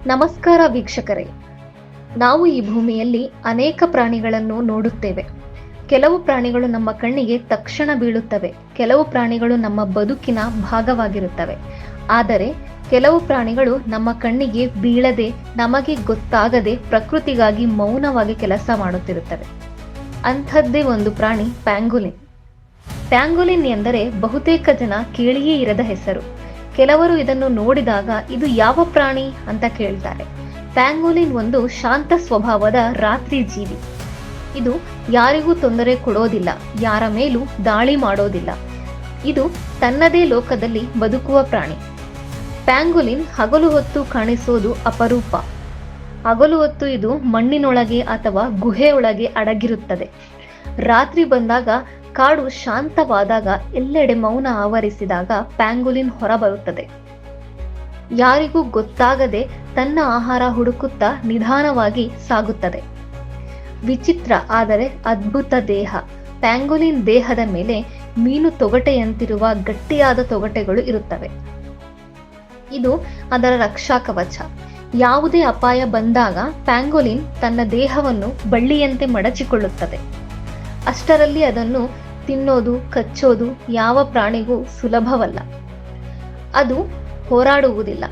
ನಮಸ್ಕಾರ ವೀಕ್ಷಕರೇ. ನಾವು ಈ ಭೂಮಿಯಲ್ಲಿ ಅನೇಕ ಪ್ರಾಣಿಗಳನ್ನು ನೋಡುತ್ತೇವೆ. ಕೆಲವು ಪ್ರಾಣಿಗಳು ನಮ್ಮ ಕಣ್ಣಿಗೆ ತಕ್ಷಣ ಬೀಳುತ್ತವೆ, ಕೆಲವು ಪ್ರಾಣಿಗಳು ನಮ್ಮ ಬದುಕಿನ ಭಾಗವಾಗಿರುತ್ತವೆ. ಆದರೆ ಕೆಲವು ಪ್ರಾಣಿಗಳು ನಮ್ಮ ಕಣ್ಣಿಗೆ ಬೀಳದೆ, ನಮಗೆ ಗೊತ್ತಾಗದೆ ಪ್ರಕೃತಿಗಾಗಿ ಮೌನವಾಗಿ ಕೆಲಸ ಮಾಡುತ್ತಿರುತ್ತವೆ. ಅಂಥದ್ದೇ ಒಂದು ಪ್ರಾಣಿ ಪ್ಯಾಂಗೋಲಿನ್. ಪ್ಯಾಂಗೋಲಿನ್ ಎಂದರೆ ಬಹುತೇಕ ಜನ ಕೇಳಿಯೇ ಇರದ ಹೆಸರು. ಕೆಲವರು ಇದನ್ನು ನೋಡಿದಾಗ ಇದು ಯಾವ ಪ್ರಾಣಿ ಅಂತ ಕೇಳ್ತಾರೆ. ಪ್ಯಾಂಗೋಲಿನ್ ಒಂದು ಶಾಂತ ಸ್ವಭಾವದ ರಾತ್ರಿ ಜೀವಿ. ಇದು ಯಾರಿಗೂ ತೊಂದರೆ ಕೊಡೋದಿಲ್ಲ, ಯಾರ ಮೇಲೂ ದಾಳಿ ಮಾಡೋದಿಲ್ಲ. ಇದು ತನ್ನದೇ ಲೋಕದಲ್ಲಿ ಬದುಕುವ ಪ್ರಾಣಿ. ಪ್ಯಾಂಗೋಲಿನ್ ಹಗಲು ಹೊತ್ತು ಕಾಣಿಸೋದು ಅಪರೂಪ. ಹಗಲು ಹೊತ್ತು ಇದು ಮಣ್ಣಿನೊಳಗೆ ಅಥವಾ ಗುಹೆಯೊಳಗೆ ಅಡಗಿರುತ್ತದೆ. ರಾತ್ರಿ ಬಂದಾಗ, ಕಾಡು ಶಾಂತವಾದಾಗ, ಎಲ್ಲೆಡೆ ಮೌನ ಆವರಿಸಿದಾಗ ಪ್ಯಾಂಗೋಲಿನ್ ಹೊರಬರುತ್ತದೆ. ಯಾರಿಗೂ ಗೊತ್ತಾಗದೆ ತನ್ನ ಆಹಾರ ಹುಡುಕುತ್ತಾ ನಿಧಾನವಾಗಿ ಸಾಗುತ್ತದೆ. ವಿಚಿತ್ರ ಆದರೆ ಅದ್ಭುತ ದೇಹ. ಪ್ಯಾಂಗೋಲಿನ್ ದೇಹದ ಮೇಲೆ ಮೀನು ತೊಗಟೆಯಂತಿರುವ ಗಟ್ಟಿಯಾದ ತೊಗಟೆಗಳು ಇರುತ್ತವೆ. ಇದು ಅದರ ರಕ್ಷಾ ಕವಚ. ಯಾವುದೇ ಅಪಾಯ ಬಂದಾಗ ಪ್ಯಾಂಗೋಲಿನ್ ತನ್ನ ದೇಹವನ್ನು ಬಳ್ಳಿಯಂತೆ ಮಡಚಿಕೊಳ್ಳುತ್ತದೆ. ಅಷ್ಟರಲ್ಲಿ ಅದನ್ನು ತಿನ್ನೋದು, ಕಚ್ಚೋದು ಯಾವ ಪ್ರಾಣಿಗೂ ಸುಲಭವಲ್ಲ. ಅದು ಹೋರಾಡುವುದಿಲ್ಲ,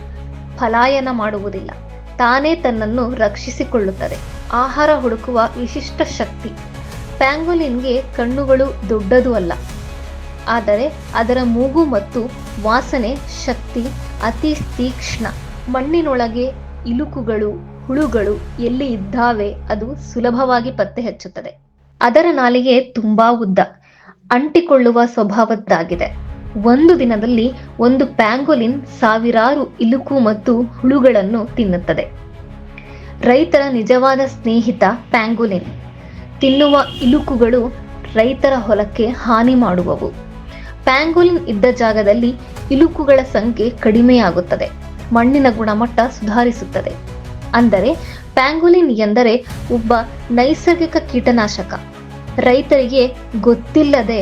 ಪಲಾಯನ ಮಾಡುವುದಿಲ್ಲ, ತಾನೇ ತನ್ನನ್ನು ರಕ್ಷಿಸಿಕೊಳ್ಳುತ್ತದೆ. ಆಹಾರ ಹುಡುಕುವ ವಿಶಿಷ್ಟ ಶಕ್ತಿ. ಪ್ಯಾಂಗೋಲಿನ್ಗೆ ಕಣ್ಣುಗಳು ದೊಡ್ಡದು ಅಲ್ಲ, ಆದರೆ ಅದರ ಮೂಗು ಮತ್ತು ವಾಸನೆ ಶಕ್ತಿ ಅತಿ ತೀಕ್ಷ್ಣ. ಮಣ್ಣಿನೊಳಗೆ ಇಲುಕುಗಳು, ಹುಳುಗಳು ಎಲ್ಲಿ ಇದ್ದಾವೆ ಅದು ಸುಲಭವಾಗಿ ಪತ್ತೆ ಹಚ್ಚುತ್ತದೆ. ಅದರ ನಾಲಿಗೆ ತುಂಬಾ ಉದ್ದ, ಅಂಟಿಕೊಳ್ಳುವ ಸ್ವಭಾವದ್ದಾಗಿದೆ. ಒಂದು ದಿನದಲ್ಲಿ ಒಂದು ಪ್ಯಾಂಗೋಲಿನ್ ಸಾವಿರಾರು ಇಲುಕು ಮತ್ತು ಹುಳುಗಳನ್ನು ತಿನ್ನುತ್ತದೆ. ರೈತರ ನಿಜವಾದ ಸ್ನೇಹಿತ ಪ್ಯಾಂಗೋಲಿನ್. ತಿನ್ನುವ ಇಲುಕುಗಳು ರೈತರ ಹೊಲಕ್ಕೆ ಹಾನಿ ಮಾಡುವವು. ಪ್ಯಾಂಗೋಲಿನ್ ಇದ್ದ ಜಾಗದಲ್ಲಿ ಇಲುಕುಗಳ ಸಂಖ್ಯೆ ಕಡಿಮೆಯಾಗುತ್ತದೆ, ಮಣ್ಣಿನ ಗುಣಮಟ್ಟ ಸುಧಾರಿಸುತ್ತದೆ. ಅಂದರೆ ಪ್ಯಾಂಗೋಲಿನ್ ಎಂದರೆ ಒಬ್ಬ ನೈಸರ್ಗಿಕ ಕೀಟನಾಶಕ. ರೈತರಿಗೆ ಗೊತ್ತಿಲ್ಲದೆ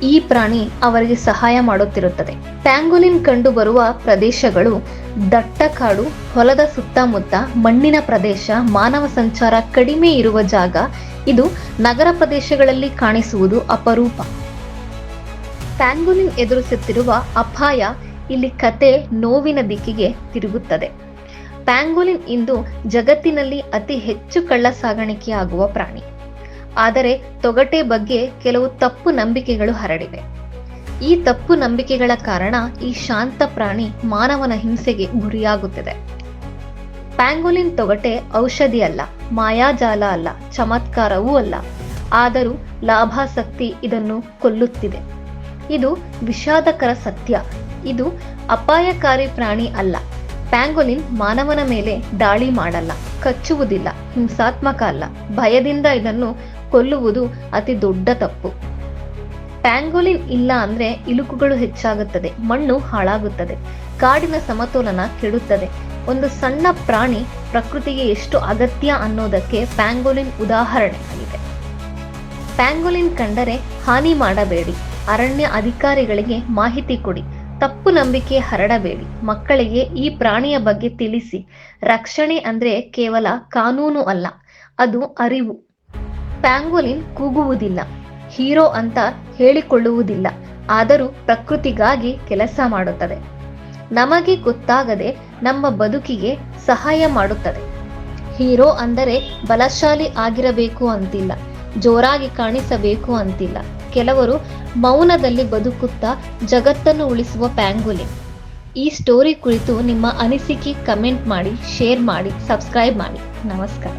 ಈ ಪ್ರಾಣಿ ಅವರಿಗೆ ಸಹಾಯ ಮಾಡುತ್ತಿರುತ್ತದೆ. ಪ್ಯಾಂಗೋಲಿನ್ ಕಂಡುಬರುವ ಪ್ರದೇಶಗಳು ದಟ್ಟ ಕಾಡು, ಹೊಲದ ಸುತ್ತಮುತ್ತ ಮಣ್ಣಿನ ಪ್ರದೇಶ, ಮಾನವ ಸಂಚಾರ ಕಡಿಮೆ ಇರುವ ಜಾಗ. ಇದು ನಗರ ಪ್ರದೇಶಗಳಲ್ಲಿ ಕಾಣಿಸುವುದು ಅಪರೂಪ. ಪ್ಯಾಂಗೋಲಿನ್ ಎದುರಿಸುತ್ತಿರುವ ಅಪಾಯ. ಇಲ್ಲಿ ಕತೆ ನೋವಿನ ದಿಕ್ಕಿಗೆ ತಿರುಗುತ್ತದೆ. ಪ್ಯಾಂಗೋಲಿನ್ ಇಂದು ಜಗತ್ತಿನಲ್ಲಿ ಅತಿ ಹೆಚ್ಚು ಕಳ್ಳ ಸಾಗಾಣಿಕೆಯಾಗುವ ಪ್ರಾಣಿ. ಆದರೆ ತೊಗಟೆ ಬಗ್ಗೆ ಕೆಲವು ತಪ್ಪು ನಂಬಿಕೆಗಳು ಹರಡಿವೆ. ಈ ತಪ್ಪು ನಂಬಿಕೆಗಳ ಕಾರಣ ಈ ಶಾಂತ ಪ್ರಾಣಿ ಮಾನವನ ಹಿಂಸೆಗೆ ಗುರಿಯಾಗುತ್ತಿದೆ. ಪ್ಯಾಂಗೋಲಿನ್ ತೊಗಟೆ ಔಷಧಿ ಅಲ್ಲ, ಮಾಯಾಜಾಲ ಅಲ್ಲ, ಚಮತ್ಕಾರವೂ ಅಲ್ಲ. ಆದರೂ ಲಾಭಾಸಕ್ತಿ ಇದನ್ನು ಕೊಲ್ಲುತ್ತಿದೆ. ಇದು ವಿಷಾದಕರ ಸತ್ಯ. ಇದು ಅಪಾಯಕಾರಿ ಪ್ರಾಣಿ ಅಲ್ಲ. ಪ್ಯಾಂಗೋಲಿನ್ ಮಾನವನ ಮೇಲೆ ದಾಳಿ ಮಾಡಲ್ಲ, ಕಚ್ಚುವುದಿಲ್ಲ, ಹಿಂಸಾತ್ಮಕ ಅಲ್ಲ. ಭಯದಿಂದ ಇದನ್ನು ಕೊಲ್ಲುವುದು ಅತಿ ದೊಡ್ಡ ತಪ್ಪು. ಪ್ಯಾಂಗೋಲಿನ್ ಇಲ್ಲ ಅಂದ್ರೆ ಇಲುಕುಗಳು ಹೆಚ್ಚಾಗುತ್ತದೆ, ಮಣ್ಣು ಹಾಳಾಗುತ್ತದೆ, ಕಾಡಿನ ಸಮತೋಲನ ಕೆಡುತ್ತದೆ. ಒಂದು ಸಣ್ಣ ಪ್ರಾಣಿ ಪ್ರಕೃತಿಗೆ ಎಷ್ಟು ಅಗತ್ಯ ಅನ್ನೋದಕ್ಕೆ ಪ್ಯಾಂಗೋಲಿನ್ ಉದಾಹರಣೆಯಾಗಿದೆ. ಪ್ಯಾಂಗೋಲಿನ್ ಕಂಡರೆ ಹಾನಿ ಮಾಡಬೇಡಿ. ಅರಣ್ಯ ಅಧಿಕಾರಿಗಳಿಗೆ ಮಾಹಿತಿ ಕೊಡಿ. ತಪ್ಪು ನಂಬಿಕೆ ಹರಡಬೇಡಿ. ಮಕ್ಕಳಿಗೆ ಈ ಪ್ರಾಣಿಯ ಬಗ್ಗೆ ತಿಳಿಸಿ. ರಕ್ಷಣೆ ಅಂದ್ರೆ ಕೇವಲ ಕಾನೂನು ಅಲ್ಲ, ಅದು ಅರಿವು. ಪ್ಯಾಂಗೋಲಿನ್ ಕೂಗುವುದಿಲ್ಲ, ಹೀರೋ ಅಂತ ಹೇಳಿಕೊಳ್ಳುವುದಿಲ್ಲ, ಆದರೂ ಪ್ರಕೃತಿಗಾಗಿ ಕೆಲಸ ಮಾಡುತ್ತದೆ. ನಮಗೆ ಗೊತ್ತಾಗದೆ ನಮ್ಮ ಬದುಕಿಗೆ ಸಹಾಯ ಮಾಡುತ್ತದೆ. ಹೀರೋ ಅಂದರೆ ಬಲಶಾಲಿ ಆಗಿರಬೇಕು ಅಂತಿಲ್ಲ, ಜೋರಾಗಿ ಕಾಣಿಸಬೇಕು ಅಂತಿಲ್ಲ. ಕೆಲವರು ಮೌನದಲ್ಲಿ ಬದುಕುತ್ತಾ ಜಗತ್ತನ್ನು ಉಳಿಸುವ ಪ್ಯಾಂಗೋಲಿನ್. ಈ ಸ್ಟೋರಿ ಕುರಿತು ನಿಮ್ಮ ಅನಿಸಿಕೆ ಕಮೆಂಟ್ ಮಾಡಿ, ಶೇರ್ ಮಾಡಿ, ಸಬ್ಸ್ಕ್ರೈಬ್ ಮಾಡಿ. ನಮಸ್ಕಾರ.